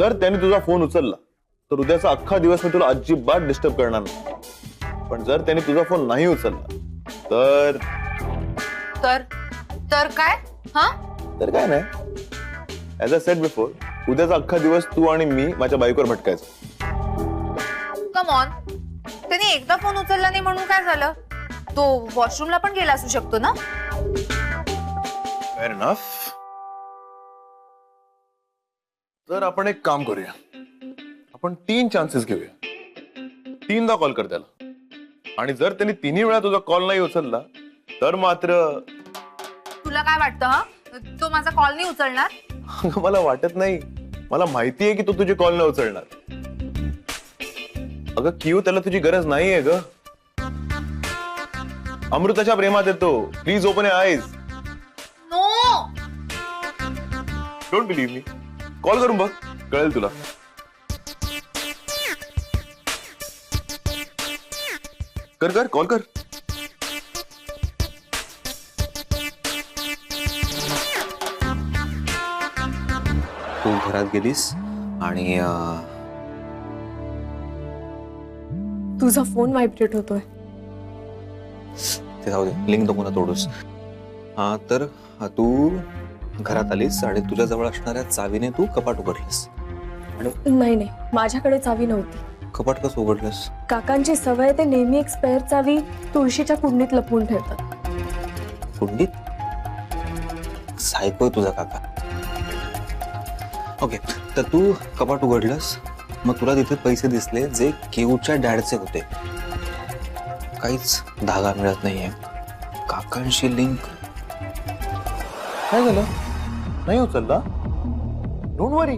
जर त्याने तुझा फोन उचलला तर उद्याचा अख्खा दिवस मी तुला अजिबात डिस्टर्ब करणार नाही. पण जर त्याने तुझा फोन नाही उचलला तर तर तर काय? हा तर काय नाही. ऍज अ सेड बिफोर, उद्याचा अख्खा दिवस तू आणि मी माझ्या बाईकवर भटकायचं. कम ऑन, त्याने एकदा फोन उचलला नाही म्हणून काय झालं? तो वॉशरूमला पण गेला असू शकतो ना. Fair enough. तर आपण एक काम करूया, आपण 3 चान्सेस घेऊया. 3दा कॉल कर त्याला, आणि जर त्यांनी 3ही वेळा तुझा कॉल नाही उचलला तर मात्र. तुला काय वाटतं हा? तो माझा कॉल नाही उचलणार? मला वाटत नाही, मला माहिती आहे की तो तुझे कॉल नाही उचलणार. अगं क्यू, त्याला तुझी गरज नाहीये ग. अमृताच्या प्रेमात येतो. Please open your eyes. No, don't believe me. Call करून बघ, कळेल तुला. कर कर कॉल कर. तू घरात गेलीस आणि तुझा फोन व्हायब्रेट होतोय. ते जाऊ दे, लिंक नको ना तोडूस. हा तर तू घरात आलीस आणि तुझ्या जवळ असणाऱ्या चावीने तू कपाट उघडलीस. नाही नाही, माझ्याकडे चावी नव्हती. कपाट कसं उघडलंस? काकांची सवय, ते नेहमी एक स्पेअर चावी तुळशीच्या कुंडीत लपवून ठेवतात. कुंडीत? सायको आहे तुझा काका. ओके, तर तू कपाट उघडलंस, मग तुला तिथे पैसे दिसले जे केऊच्या डॅडचे होते. काहीच धागा मिळत नाहीये. काकांशी लिंक. काय झालं? नाही उचलला? डोंट वरी,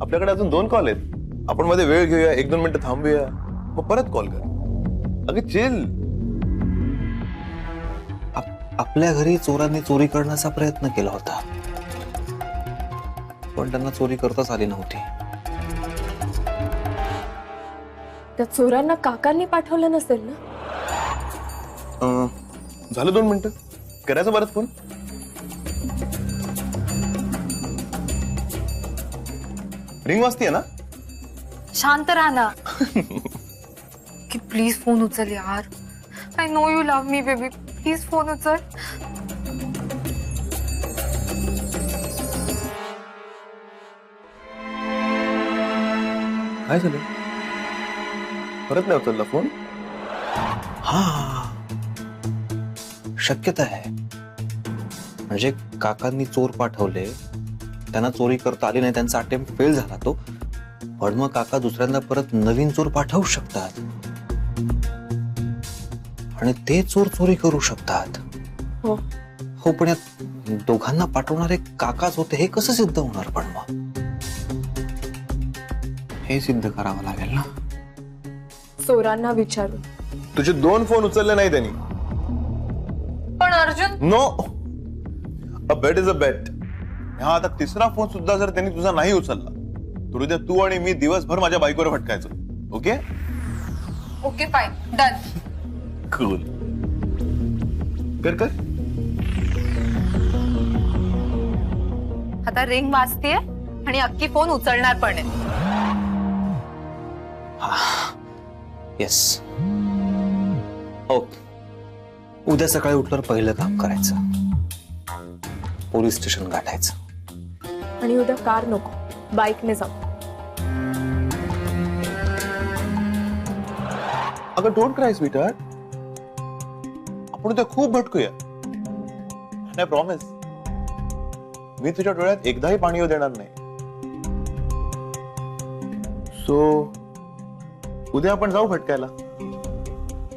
आपल्याकडे अजून 2 कॉल आहेत. आपण मध्ये वेळ घेऊया, 1-2 मिनिटं थांबूया, मग परत कॉल कर. अगं चिल. आपल्या घरी चोरांनी चोरी करण्याचा प्रयत्न केला होता, पण त्यांना चोरी करताच आली नव्हती. त्या चोरांना काकांनी पाठवलं नसेल ना? झालं 2 मिनिटं, करायचं परत फोन. रिंग वाजतीये ना? शांत राहा ना. की प्लीज फोन उचल यार. I know you love me baby. Please phone उचल. काय झालं? परत नाही उचलला फोन? हा, शक्यता आहे. म्हणजे काकांनी चोर पाठवले, त्यांना चोरी करता आली नाही, त्यांचा अटेम्प्ट फेल झाला तो. पण मग काका दुसऱ्यांदा परत नवीन चोर पाठवू शकतात आणि ते चोर चोरी करू शकतात. हो हो, पण यात दोघांना पाठवणारे काकाच होते हे कसं सिद्ध होणार? पण मग हे सिद्ध करावं लागेल ना. चोरांना विचारून. तुझे 2 फोन उचलले नाही त्यांनी. पण Arjun, no, a bet is a bet. हा, आता 3रा फोन सुद्धा जर त्यांनी तुझा नाही उचलला तर उद्या तू आणि मी दिवसभर माझ्या बाईकवर भटकायचो. Okay okay fine, done. Cool. कर कर. आता रिंग वाजतीये आणि अक्की फोन उचलणार पण आहे. येस. हो, उद्या सकाळी उठल्यावर पहिलं काम करायचं, पोलीस स्टेशन गाठायचं. आणि उद्या कार नको, बाईकने जाऊ. अगं डोंट क्राय स्वीटहार्ट. आपण उद्या खूप भटकूया. आय प्रॉमिस, मी तुझ्या डोळ्यात एकदाही पाणी येऊ देणार नाही. सो उद्या आपण जाऊ भटकायला,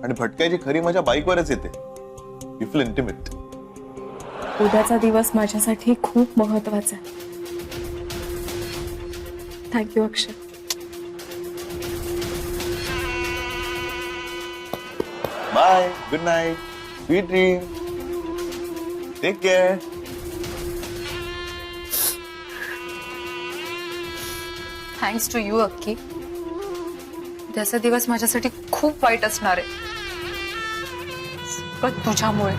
आणि भटकायची खरी मजा बाईकवरच येते. You feel intimate. उद्याचा दिवस माझ्यासाठी खूप महत्वाचा आहे. Thank you Akshay. Bye, good night, sweet dream, take care. Thanks to you Akki. उद्याचा दिवस माझ्यासाठी खूप वाईट असणार आहे, पण तुझ्यामुळे.